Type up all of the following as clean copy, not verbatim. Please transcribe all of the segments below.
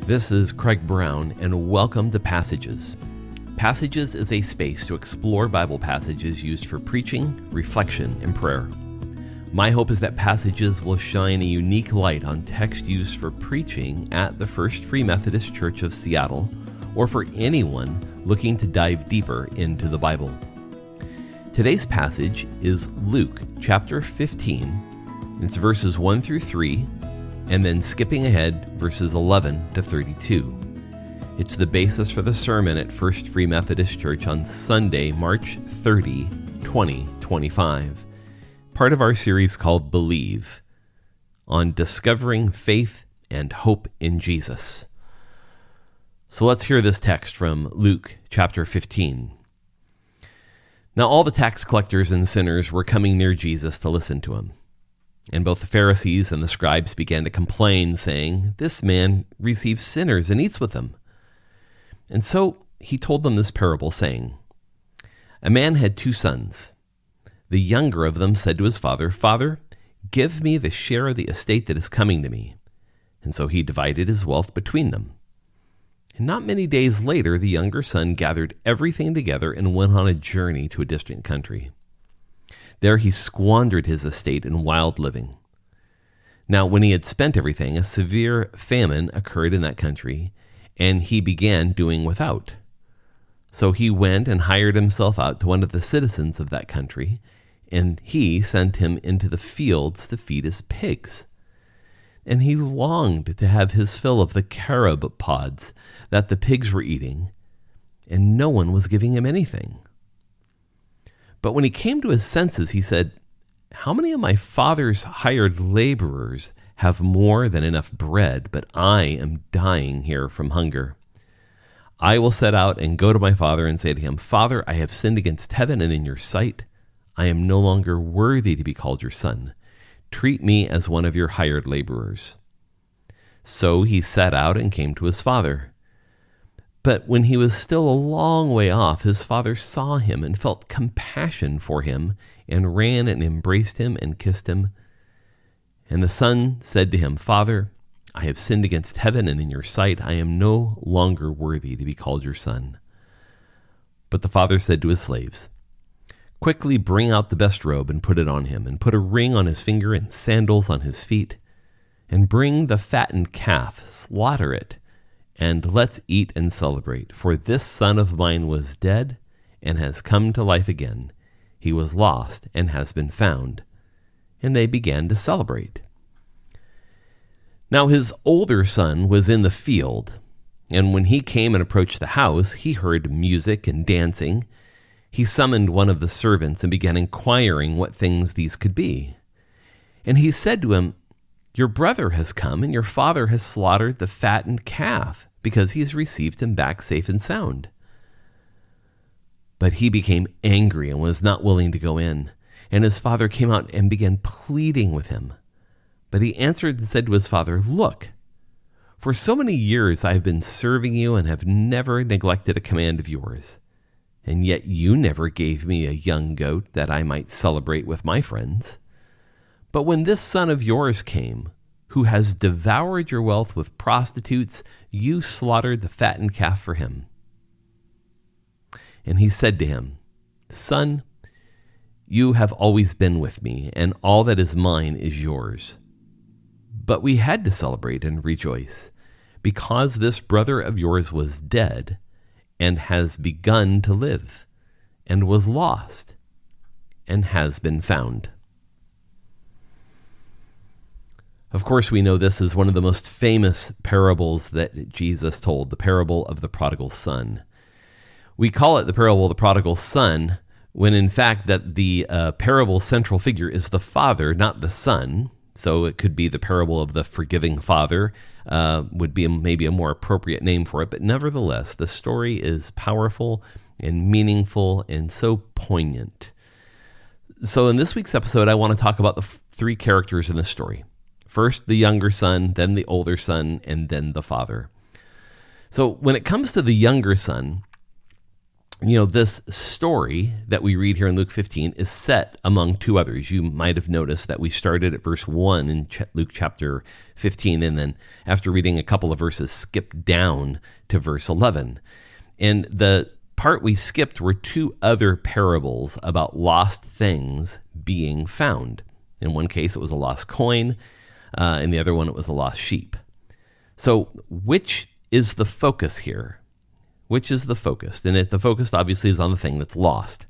This is Craig Brown, and welcome to Passages. Passages is a space to explore Bible passages used for preaching, reflection, and prayer. My hope is that Passages will shine a unique light on text used for preaching at the First Free Methodist Church of Seattle, or for anyone looking to dive deeper into the Bible. Today's passage is Luke chapter 15. It's verses 1 through 3, and then skipping ahead, verses 11 to 32. It's the basis for the sermon at First Free Methodist Church on Sunday, March 30, 2025. Part of our series called Believe, on discovering faith and hope in Jesus. So let's hear this text from Luke chapter 15. Now all the tax collectors and sinners were coming near Jesus to listen to him. And both the Pharisees and the scribes began to complain, saying, "This man receives sinners and eats with them." And so he told them this parable, saying, "A man had 2 sons. The younger of them said to his father, 'Father, give me the share of the estate that is coming to me.' And so he divided his wealth between them. And not many days later, the younger son gathered everything together and went on a journey to a distant country. There he squandered his estate in wild living. Now, when he had spent everything, a severe famine occurred in that country, and he began doing without. So he went and hired himself out to one of the citizens of that country, and he sent him into the fields to feed his pigs. And he longed to have his fill of the carob pods that the pigs were eating, and no one was giving him anything. But when he came to his senses, he said, 'How many of my father's hired laborers have more than enough bread, but I am dying here from hunger? I will set out and go to my father and say to him, Father, I have sinned against heaven and in your sight. I am no longer worthy to be called your son. Treat me as one of your hired laborers.' So he set out and came to his father. But when he was still a long way off, his father saw him and felt compassion for him and ran and embraced him and kissed him. And the son said to him, 'Father, I have sinned against heaven and in your sight. I am no longer worthy to be called your son.' But the father said to his slaves, 'Quickly bring out the best robe and put it on him, and put a ring on his finger and sandals on his feet. And bring the fattened calf, slaughter it, and let's eat and celebrate. For this son of mine was dead and has come to life again. He was lost and has been found.' And they began to celebrate. Now his older son was in the field, and when he came and approached the house, he heard music and dancing. He summoned one of the servants and began inquiring what things these could be. And he said to him, 'Your brother has come, and your father has slaughtered the fattened calf, because he has received him back safe and sound.' But he became angry and was not willing to go in. And his father came out and began pleading with him. But he answered and said to his father, 'Look, for so many years I have been serving you and have never neglected a command of yours. And yet you never gave me a young goat that I might celebrate with my friends. But when this son of yours came, who has devoured your wealth with prostitutes, you slaughtered the fattened calf for him.' And he said to him, 'Son, you have always been with me, and all that is mine is yours. But we had to celebrate and rejoice, because this brother of yours was dead and has begun to live, and was lost and has been found.'" Of course, we know this is one of the most famous parables that Jesus told, the parable of the prodigal son. We call it the parable of the prodigal son, when in fact that the parable central figure is the father, not the son. So it could be the parable of the forgiving father, would be maybe a more appropriate name for it. But nevertheless, the story is powerful and meaningful and so poignant. So in this week's episode, I want to talk about the 3 characters in the story. First, the younger son, then the older son, and then the father. So when it comes to the younger son, This story that we read here in Luke 15 is set among two others. You might have noticed that we started at verse 1 in Luke chapter 15, and then after reading a couple of verses, skipped down to verse 11. And the part we skipped were two other parables about lost things being found. In one case, it was a lost coin. In the other one, it was a lost sheep. So which is the focus here? Which is the focus? And the focus obviously is on the thing that's lost.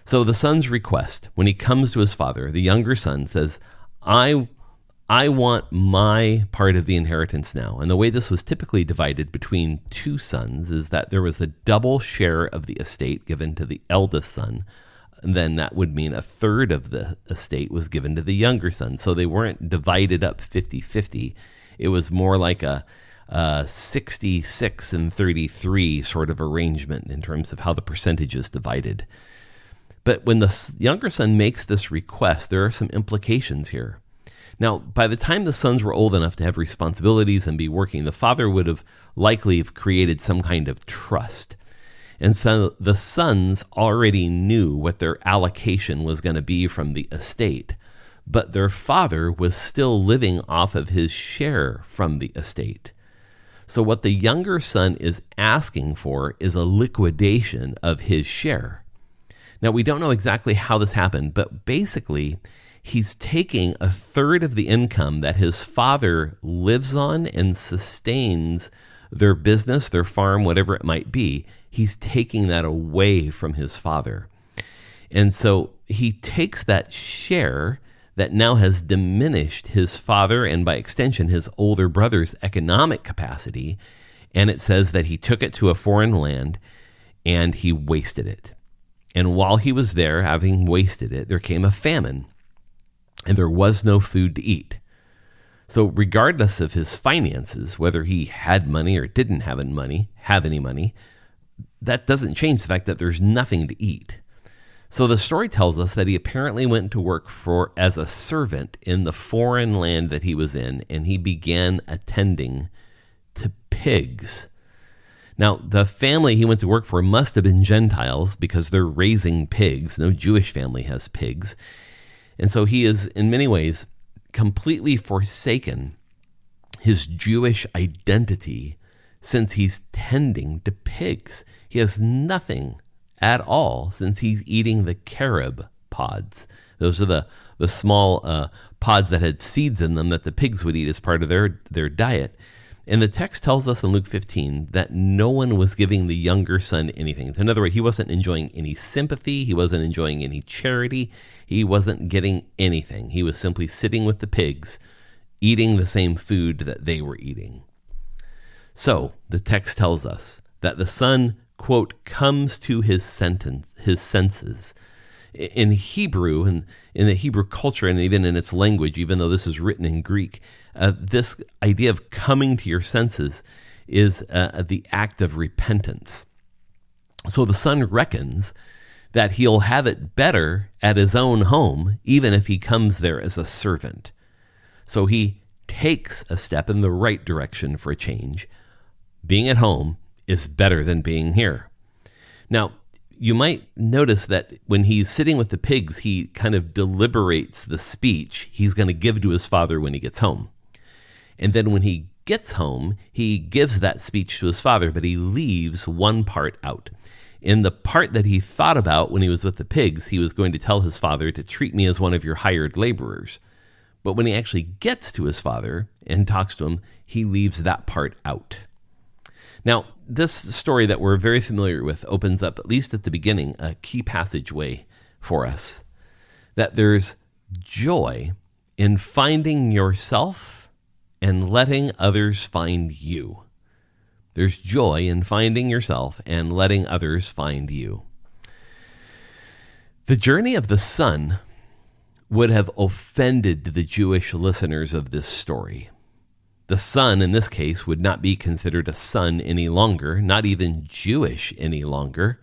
So the son's request, when he comes to his father, the younger son says, I want my part of the inheritance now. And the way this was typically divided between two sons is that there was a double share of the estate given to the eldest son. And then that would mean a third of the estate was given to the younger son. So they weren't divided up 50-50. It was more like a 66 and 33 sort of arrangement in terms of how the percentage is divided. But when the younger son makes this request, there are some implications here. Now, by the time the sons were old enough to have responsibilities and be working, the father would have likely have created some kind of trust. And so the sons already knew what their allocation was going to be from the estate, but their father was still living off of his share from the estate. So what the younger son is asking for is a liquidation of his share. Now, we don't know exactly how this happened, but basically, he's taking a third of the income that his father lives on and sustains their business, their farm, whatever it might be. He's taking that away from his father. And so he takes that share that now has diminished his father and by extension his older brother's economic capacity, and it says that he took it to a foreign land and he wasted it. And while he was there, having wasted it, there came a famine, and there was no food to eat. So regardless of his finances, whether he had money or didn't have any money, that doesn't change the fact that there's nothing to eat. So the story tells us that he apparently went to work as a servant in the foreign land that he was in, and he began attending to pigs. Now, the family he went to work for must have been Gentiles because they're raising pigs. No Jewish family has pigs. And so he is, in many ways, completely forsaken his Jewish identity since he's tending to pigs. He has nothing at all since he's eating the carob pods. Those are the small pods that had seeds in them that the pigs would eat as part of their diet. And the text tells us in Luke 15 that no one was giving the younger son anything. In other words, he wasn't enjoying any sympathy. He wasn't enjoying any charity. He wasn't getting anything. He was simply sitting with the pigs, eating the same food that they were eating. So the text tells us that the son, quote, comes to his senses. In Hebrew, and in the Hebrew culture, and even in its language, even though this is written in Greek, this idea of coming to your senses is the act of repentance. So the son reckons that he'll have it better at his own home, even if he comes there as a servant. So he takes a step in the right direction for a change. Being at home is better than being here. Now, you might notice that when he's sitting with the pigs, he kind of deliberates the speech he's going to give to his father when he gets home. And then when he gets home, he gives that speech to his father, but he leaves one part out. In the part that he thought about when he was with the pigs, he was going to tell his father to treat me as one of your hired laborers. But when he actually gets to his father and talks to him, he leaves that part out. Now, this story that we're very familiar with opens up, at least at the beginning, a key passageway for us. That there's joy in finding yourself and letting others find you. There's joy in finding yourself and letting others find you. The journey of the son would have offended the Jewish listeners of this story. The son, in this case, would not be considered a son any longer, not even Jewish any longer,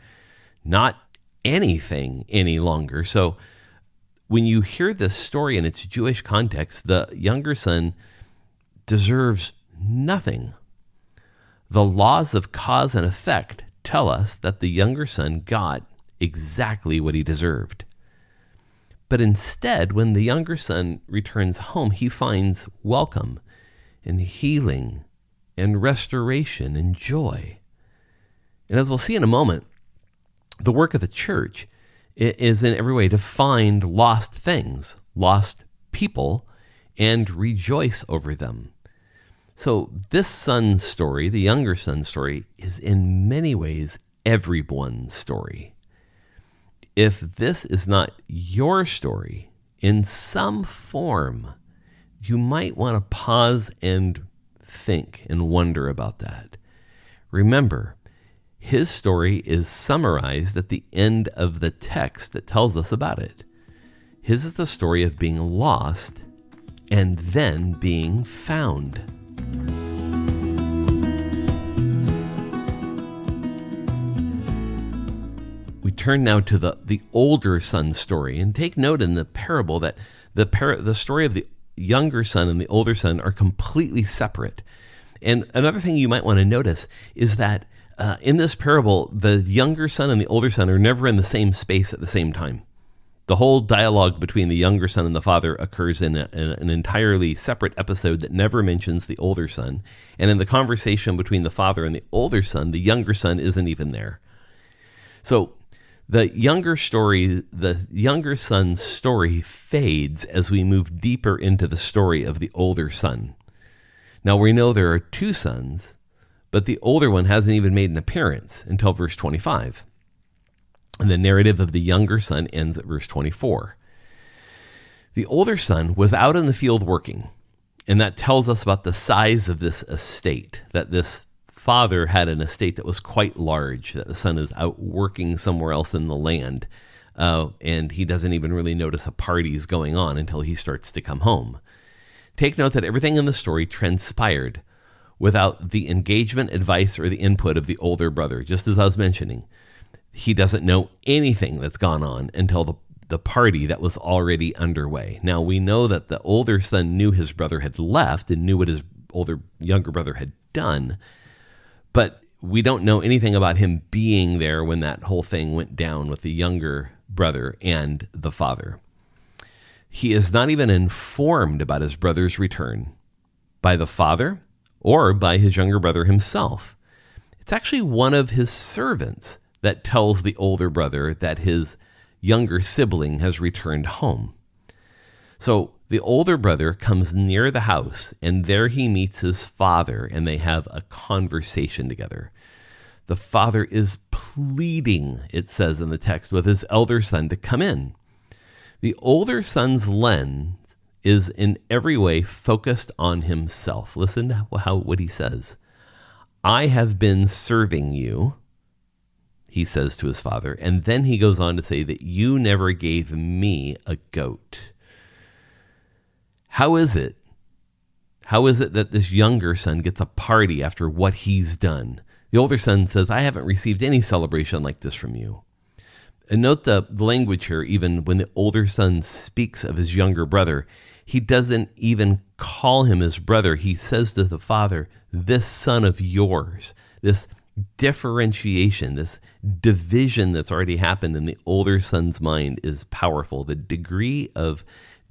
not anything any longer. So when you hear this story in its Jewish context, the younger son deserves nothing. The laws of cause and effect tell us that the younger son got exactly what he deserved. But instead, when the younger son returns home, he finds welcome and healing and restoration and joy. And as we'll see in a moment, the work of the church is in every way to find lost things, lost people, and rejoice over them. So this son's story, the younger son's story, is in many ways everyone's story. If this is not your story in some form, you might want to pause and think and wonder about that. Remember, his story is summarized at the end of the text that tells us about it. His is the story of being lost and then being found. We turn now to the older son's story, and take note in the parable that the story of the younger son and the older son are completely separate. And another thing you might want to notice is that in this parable, the younger son and the older son are never in the same space at the same time. The whole dialogue between the younger son and the father occurs in an entirely separate episode that never mentions the older son. And in the conversation between the father and the older son, the younger son isn't even there. So the younger son's story fades as we move deeper into the story of the older son. Now we know there are two sons, but the older one hasn't even made an appearance until verse 25. And the narrative of the younger son ends at verse 24. The older son was out in the field working, and that tells us about the size of this estate, that this father had an estate that was quite large, that the son is out working somewhere else in the land, and he doesn't even really notice a party's going on until he starts to come home. Take note that everything in the story transpired without the engagement, advice, or the input of the older brother. Just as I was mentioning, he doesn't know anything that's gone on until the party that was already underway. Now, we know that the older son knew his brother had left and knew what his younger brother had done, but we don't know anything about him being there when that whole thing went down with the younger brother and the father. He is not even informed about his brother's return by the father or by his younger brother himself. It's actually one of his servants that tells the older brother that his younger sibling has returned home. So the older brother comes near the house, and there he meets his father, and they have a conversation together. The father is pleading, it says in the text, with his elder son to come in. The older son's lens is in every way focused on himself. Listen to what he says. I have been serving you, he says to his father, and then he goes on to say that you never gave me a goat. How is it that this younger son gets a party after what he's done? The older son says, I haven't received any celebration like this from you. And note the language here, even when the older son speaks of his younger brother, he doesn't even call him his brother. He says to the father, this son of yours, this differentiation, this division that's already happened in the older son's mind is powerful. The degree of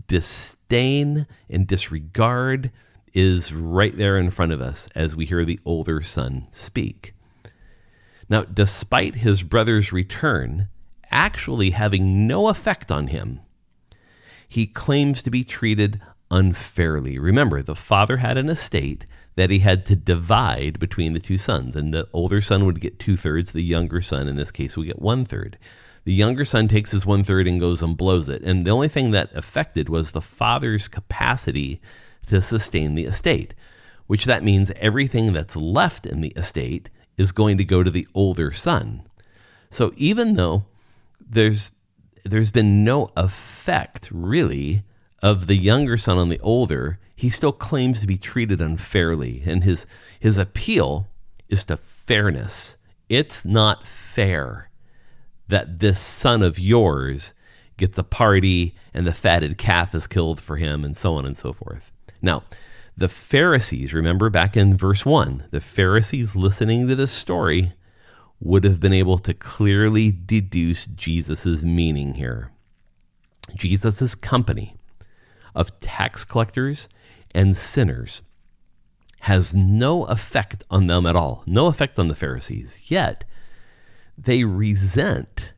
disdain and disregard is right there in front of us as we hear the older son speak. Now, despite his brother's return actually having no effect on him, he claims to be treated unfairly. Remember, the father had an estate that he had to divide between the two sons, and the older son would get 2/3, the younger son, in this case, would get 1/3. The younger son takes his 1/3 and goes and blows it, and the only thing that affected was the father's capacity to sustain the estate, which that means everything that's left in the estate is going to go to the older son. So even though there's been no effect, really, of the younger son on the older, he still claims to be treated unfairly. And his appeal is to fairness. It's not fair that this son of yours gets a party and the fatted calf is killed for him, and so on and so forth. Now, the Pharisees, remember back in verse 1, the Pharisees listening to this story would have been able to clearly deduce Jesus' meaning here. Jesus' company of tax collectors and sinners has no effect on them at all, no effect on the Pharisees. Yet, they resent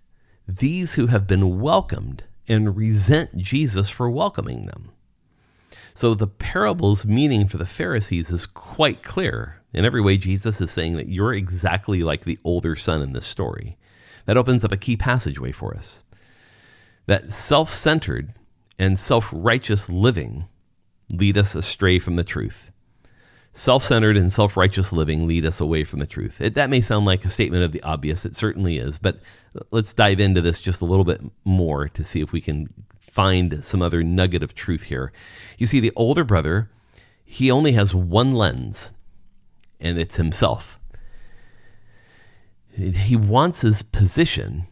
these who have been welcomed and resent Jesus for welcoming them. So the parable's meaning for the Pharisees is quite clear. In every way, Jesus is saying that you're exactly like the older son in this story. That opens up a key passageway for us. That self-centered and self-righteous living lead us astray from the truth. Self-centered and self-righteous living lead us away from the truth. That may sound like a statement of the obvious. It certainly is. But let's dive into this just a little bit more to see if we can find some other nugget of truth here. You see, the older brother, he only has one lens, and it's himself. He wants his position,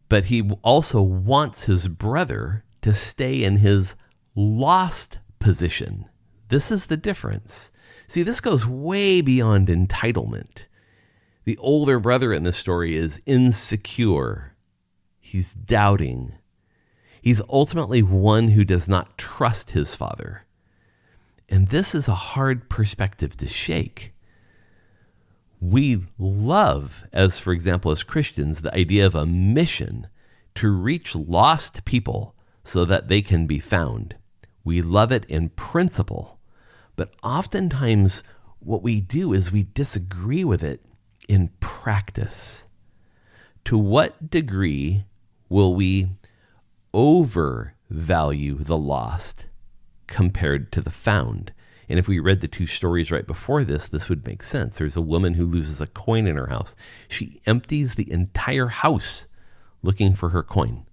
but he also wants his brother to stay in his lost position. This is the difference. See, this goes way beyond entitlement. The older brother in this story is insecure. He's doubting. He's ultimately one who does not trust his father. And this is a hard perspective to shake. We love, as for example, as Christians, the idea of a mission to reach lost people so that they can be found. We love it in principle, but oftentimes what we do is we disagree with it in practice. To what degree will we overvalue the lost compared to the found? And if we read the two stories right before this, this would make sense. There's a woman who loses a coin in her house. She empties the entire house looking for her coin.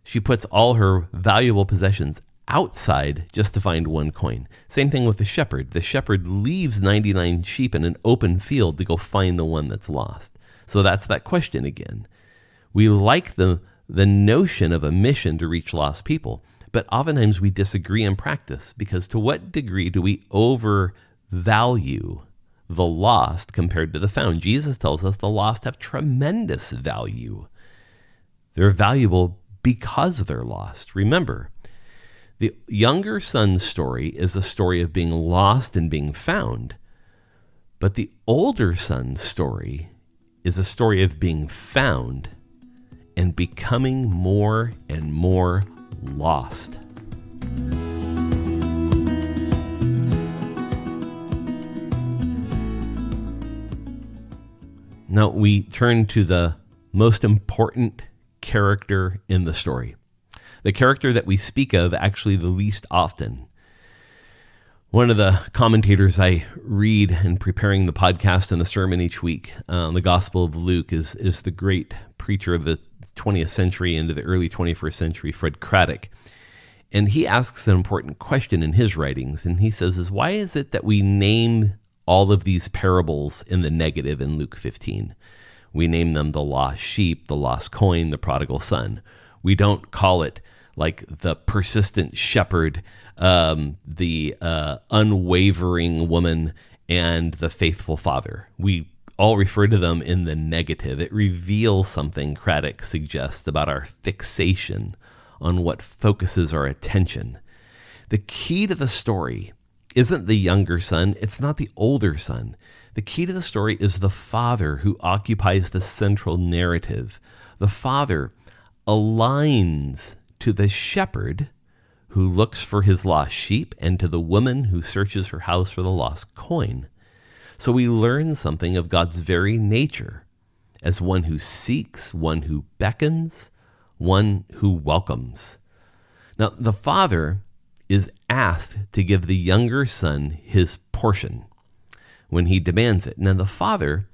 She puts all her valuable possessions outside just to find one coin. Same thing with the shepherd. The shepherd leaves 99 sheep in an open field to go find the one that's lost. So that's that question again. We like the notion of a mission to reach lost people, but oftentimes we disagree in practice, because to what degree do we overvalue the lost compared to the found? Jesus tells us the lost have tremendous value. They're valuable because they're lost. Remember, the younger son's story is a story of being lost and being found, but the older son's story is a story of being found and becoming more and more lost. Now we turn to the most important character in the story. The character that we speak of actually the least often. One of the commentators I read in preparing the podcast and the sermon each week, the Gospel of Luke, is the great preacher of the 20th century into the early 21st century, Fred Craddock. And he asks an important question in his writings, and he says, why is it that we name all of these parables in the negative in Luke 15? We name them the lost sheep, the lost coin, the prodigal son. We don't call it like the persistent shepherd, the unwavering woman, and the faithful father. We all refer to them in the negative. It reveals something, Craddock suggests, about our fixation on what focuses our attention. The key to the story isn't the younger son. It's not the older son. The key to the story is the father who occupies the central narrative. The father aligns to the shepherd who looks for his lost sheep and to the woman who searches her house for the lost coin. So we learn something of God's very nature as one who seeks, one who beckons, one who welcomes. Now, the father is asked to give the younger son his portion when he demands it. Now, the father,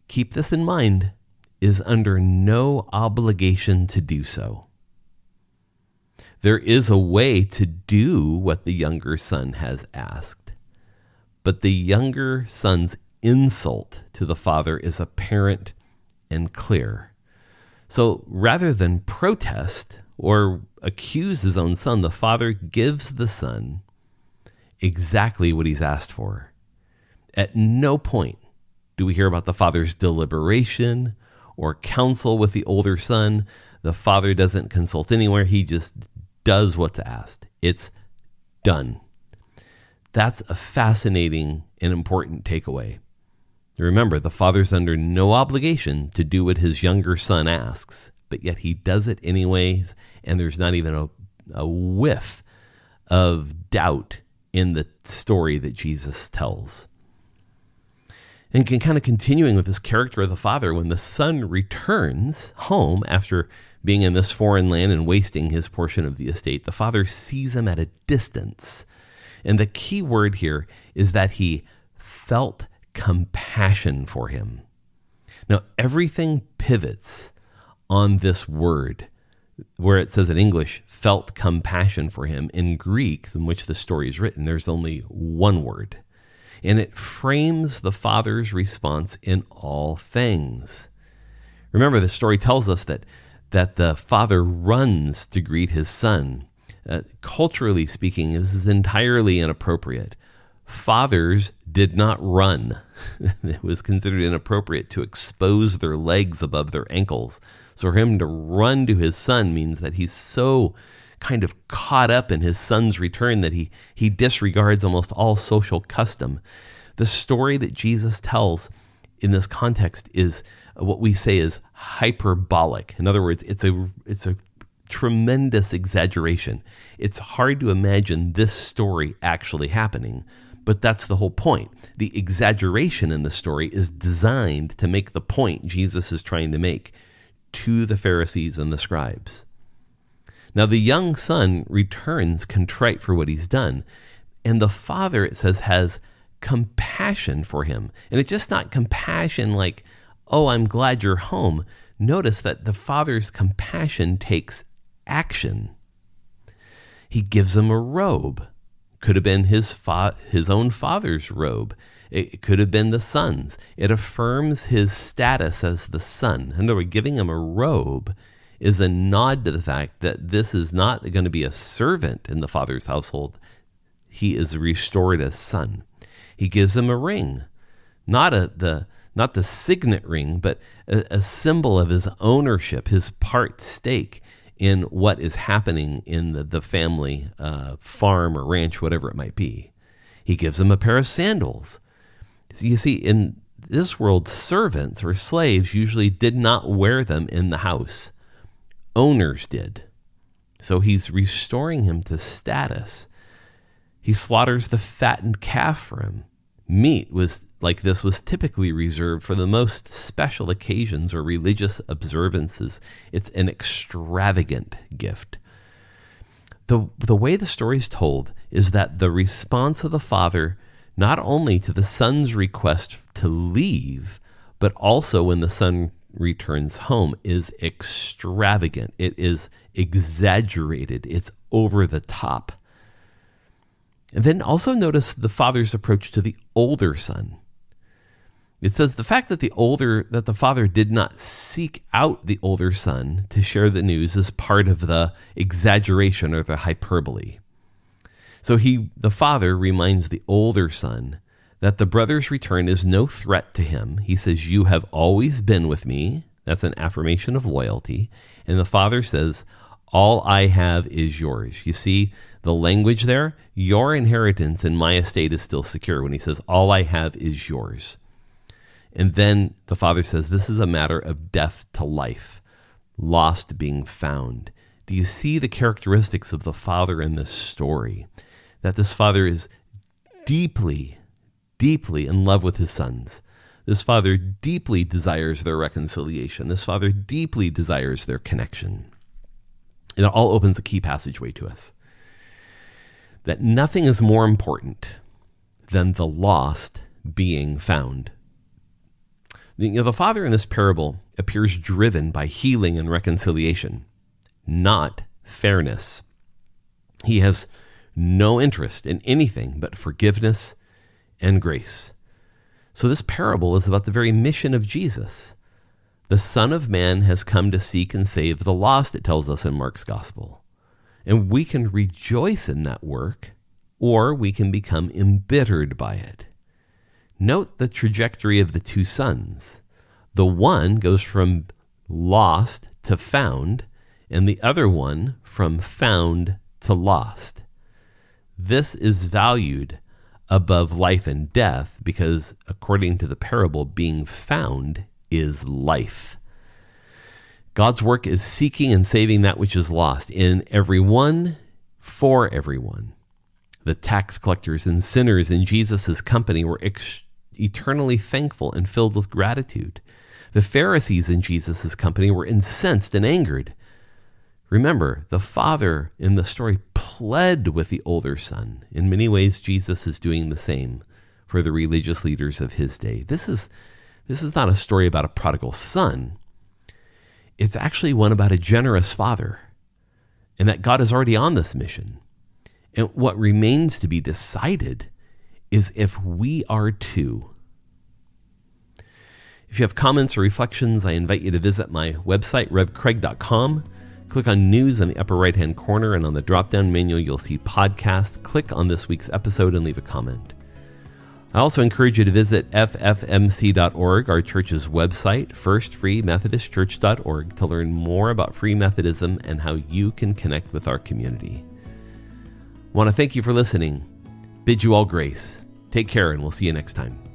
keep this in mind, is under no obligation to do so. There is a way to do what the younger son has asked, but the younger son's insult to the father is apparent and clear. So rather than protest or accuse his own son, the father gives the son exactly what he's asked for. At no point do we hear about the father's deliberation or counsel with the older son. The father doesn't consult anywhere. He just does what's asked. It's done. That's a fascinating and important takeaway. Remember, the father's under no obligation to do what his younger son asks, but yet he does it anyways, and there's not even a whiff of doubt in the story that Jesus tells. And kind of continuing with this character of the father, when the son returns home after being in this foreign land and wasting his portion of the estate, the father sees him at a distance. And the key word here is that he felt compassion for him. Now, everything pivots on this word, where it says in English, felt compassion for him. In Greek, in which the story is written, there's only one word. And it frames the father's response in all things. Remember, the story tells us that the father runs to greet his son. Culturally speaking, this is entirely inappropriate. Fathers did not run. It was considered inappropriate to expose their legs above their ankles. So for him to run to his son means that he's so kind of caught up in his son's return that he disregards almost all social custom. The story that Jesus tells in this context is what we say is hyperbolic. In other words, it's a tremendous exaggeration. It's hard to imagine this story actually happening, but that's the whole point. The exaggeration in the story is designed to make the point Jesus is trying to make to the Pharisees and the scribes. Now, the young son returns contrite for what he's done, and the father, it says, has compassion for him. And it's just not compassion like, oh, I'm glad you're home. Notice that the father's compassion takes action. He gives him a robe. Could have been his own father's robe. It could have been the son's. It affirms his status as the son. In other words, giving him a robe is a nod to the fact that this is not going to be a servant in the father's household. He is restored as son. He gives him a ring, not the signet ring, but a symbol of his ownership, his part stake in what is happening in the family farm or ranch, whatever it might be. He gives him a pair of sandals. So you see, in this world, servants or slaves usually did not wear them in the house. Owners did. So he's restoring him to status. He slaughters the fattened calf for him. Meat was like this was typically reserved for the most special occasions or religious observances. It's an extravagant gift. The way the story is told is that the response of the father, not only to the son's request to leave, but also when the son returns home, is extravagant. It is exaggerated. It's over the top. And then also notice the father's approach to the older son. It says the fact that the father did not seek out the older son to share the news is part of the exaggeration or the hyperbole. So the father reminds the older son that the brother's return is no threat to him. He says, "You have always been with me." That's an affirmation of loyalty. And the father says, "All I have is yours." You see the language there? Your inheritance in my estate is still secure when he says, "All I have is yours." And then the father says, this is a matter of death to life, lost being found. Do you see the characteristics of the father in this story? That this father is deeply, deeply in love with his sons. This father deeply desires their reconciliation. This father deeply desires their connection. And it all opens a key passageway to us. That nothing is more important than the lost being found. The father in this parable appears driven by healing and reconciliation, not fairness. He has no interest in anything but forgiveness and grace. So this parable is about the very mission of Jesus. The Son of Man has come to seek and save the lost, it tells us in Mark's gospel. And we can rejoice in that work, or we can become embittered by it. Note the trajectory of the two sons. The one goes from lost to found, and the other one from found to lost. This is valued above life and death because, according to the parable, being found is life. God's work is seeking and saving that which is lost in everyone, for everyone. The tax collectors and sinners in Jesus' company were eternally thankful and filled with gratitude. The Pharisees in Jesus' company were incensed and angered. Remember, the father in the story pled with the older son. In many ways, Jesus is doing the same for the religious leaders of his day. This is not a story about a prodigal son. It's actually one about a generous father, and that God is already on this mission. And what remains to be decided is if we are too. If you have comments or reflections, I invite you to visit my website, revcraig.com. Click on News in the upper right-hand corner, and on the drop-down menu, you'll see Podcast. Click on this week's episode and leave a comment. I also encourage you to visit ffmc.org, our church's website, firstfreemethodistchurch.org, to learn more about Free Methodism and how you can connect with our community. I want to thank you for listening. Bid you all grace. Take care, and we'll see you next time.